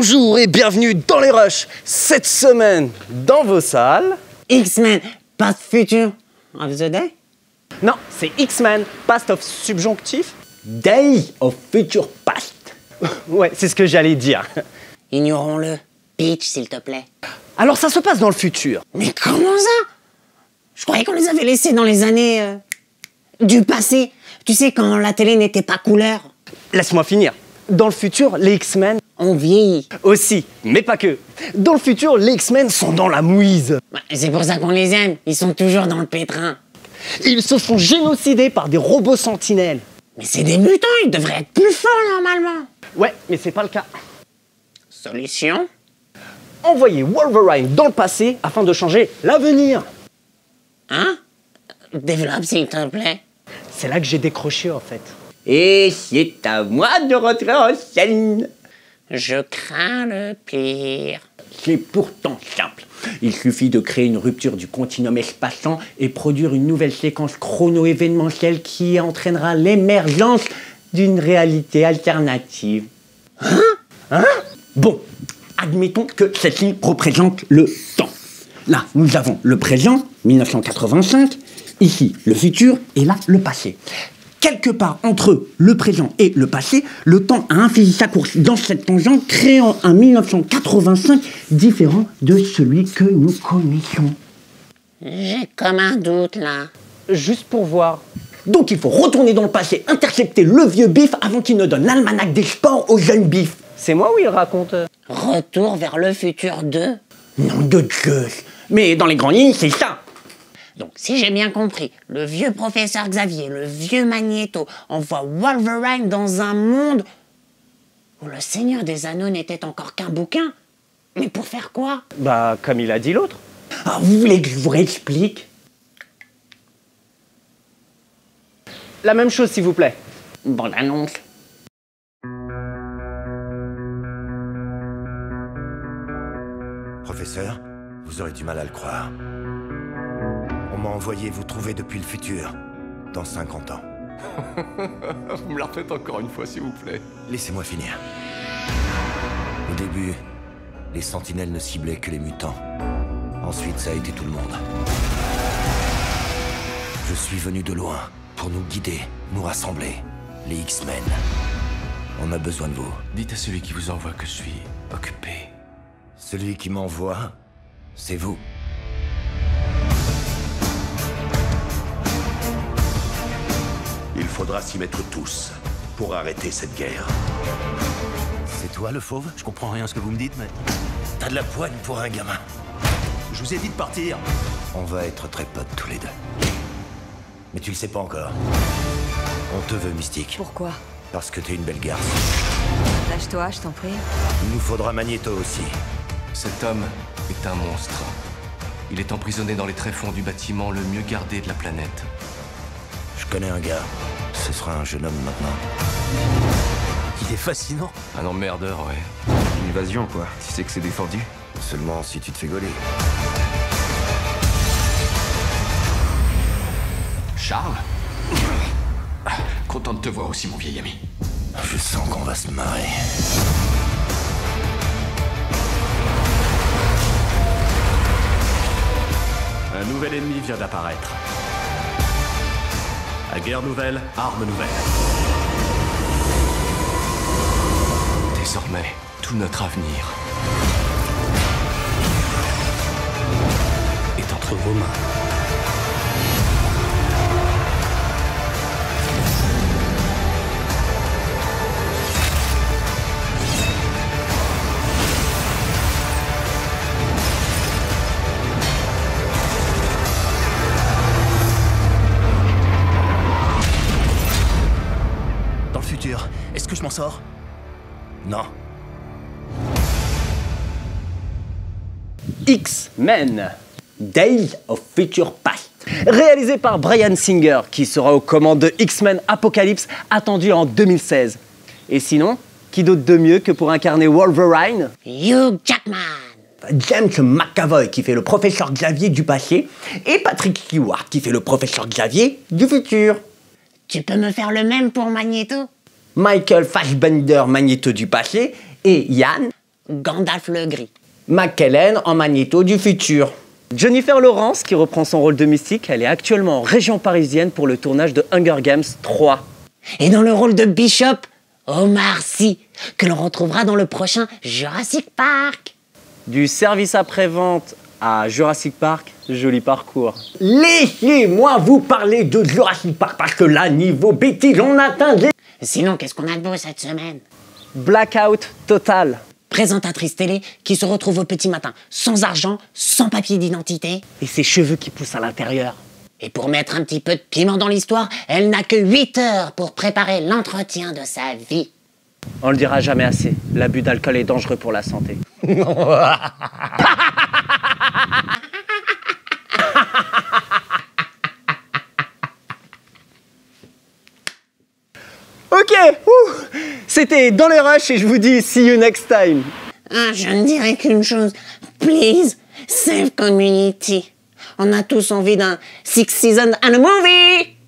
Bonjour et bienvenue dans les Rushs. Cette semaine, dans vos salles... X-Men, Past Future of the Day? Non, c'est X-Men, Past of Subjonctif. Days of Future Past. Ouais, c'est ce que j'allais dire. Ignorons-le. Pitch, s'il te plaît. Alors ça se passe dans le futur. Mais comment ça? Je croyais qu'on les avait laissés dans les années... du passé. Tu sais, quand la télé n'était pas couleur. Laisse-moi finir. Dans le futur, les X-Men... On vieillit. Aussi, mais pas que. Dans le futur, les X-Men sont dans la mouise. C'est pour ça qu'on les aime. Ils sont toujours dans le pétrin. Ils se font génocidés par des robots sentinelles. Mais c'est des mutants, ils devraient être plus forts normalement. Ouais, mais c'est pas le cas. Solution? Envoyer Wolverine dans le passé afin de changer l'avenir. Hein? Développe, s'il te plaît. C'est là que j'ai décroché, en fait. Et c'est à moi de rentrer en scène. Je crains le pire. C'est pourtant simple. Il suffit de créer une rupture du continuum espace-temps et produire une nouvelle séquence chrono-événementielle qui entraînera l'émergence d'une réalité alternative. Hein? Bon, admettons que cette ligne représente le temps. Là, nous avons le présent, 1985, ici le futur et là le passé. Quelque part entre le présent et le passé, le temps a infini sa course dans cette tangente, créant un 1985 différent de celui que nous connaissons. J'ai comme un doute, là. Juste pour voir. Donc il faut retourner dans le passé, intercepter le vieux Biff avant qu'il ne donne l'almanach des sports au jeune Biff. C'est moi ou il raconte Retour vers le futur 2. Nom de Dieu. Mais dans les grandes lignes, c'est ça. Donc, si j'ai bien compris, le vieux professeur Xavier, le vieux Magneto, envoie Wolverine dans un monde où le Seigneur des Anneaux n'était encore qu'un bouquin. Mais pour faire quoi? Bah, comme il a dit l'autre. Ah, vous voulez que je vous réexplique? La même chose, s'il vous plaît. Bonne annonce. Professeur, vous aurez du mal à le croire. On m'a envoyé vous trouver depuis le futur, dans 50 ans. Vous me la refaites encore une fois, s'il vous plaît. Laissez-moi finir. Au début, les sentinelles ne ciblaient que les mutants. Ensuite, ça a été tout le monde. Je suis venu de loin pour nous guider, nous rassembler. Les X-Men. On a besoin de vous. Dites à celui qui vous envoie que je suis occupé. Celui qui m'envoie, c'est vous. Il faudra s'y mettre tous pour arrêter cette guerre. C'est toi le fauve? Je comprends rien à ce que vous me dites, mais... T'as de la poigne pour un gamin. Je vous ai dit de partir. On va être très potes tous les deux. Mais tu le sais pas encore. On te veut, Mystique. Pourquoi? Parce que t'es une belle garce. Lâche-toi, je t'en prie. Il nous faudra Magneto aussi. Cet homme est un monstre. Il est emprisonné dans les tréfonds du bâtiment le mieux gardé de la planète. Je connais un gars. Ce sera un jeune homme maintenant. Il est fascinant. Un emmerdeur, ouais. Une évasion, quoi. Tu sais que c'est défendu. Seulement si tu te fais gauler. Charles? Content de te voir aussi, mon vieil ami. Je sens qu'on va se marrer. Un nouvel ennemi vient d'apparaître. À guerre nouvelle, arme nouvelle. Désormais, tout notre avenir est entre vos mains. Dans le futur, est-ce que je m'en sors? Non. X-Men. Days of Future Past. Réalisé par Bryan Singer, qui sera aux commandes de X-Men Apocalypse, attendu en 2016. Et sinon, qui d'autre de mieux que pour incarner Wolverine? Hugh Jackman. James McAvoy qui fait le professeur Xavier du passé et Patrick Stewart qui fait le professeur Xavier du futur. Tu peux me faire le même pour Magneto? Michael Fassbender Magneto du passé et Ian Gandalf le Gris. McKellen en Magnéto du futur. Jennifer Lawrence, qui reprend son rôle de Mystique, elle est actuellement en région parisienne pour le tournage de Hunger Games 3. Et dans le rôle de Bishop, Omar Sy, que l'on retrouvera dans le prochain Jurassic Park. Du service après-vente à Jurassic Park, joli parcours. Laissez-moi vous parler de Jurassic Park, parce que là, niveau bêtise, on atteint des... Sinon, qu'est-ce qu'on a de beau cette semaine? Blackout total. Présentatrice télé qui se retrouve au petit matin, sans argent, sans papier d'identité. Et ses cheveux qui poussent à l'intérieur. Et pour mettre un petit peu de piment dans l'histoire, elle n'a que 8 heures pour préparer l'entretien de sa vie. On le dira jamais assez, l'abus d'alcool est dangereux pour la santé. Ok, c'était Dans les Rushs et je vous dis see you next time. Ah, je ne dirais qu'une chose. Please, save community. On a tous envie d'un 6 seasons and a movie.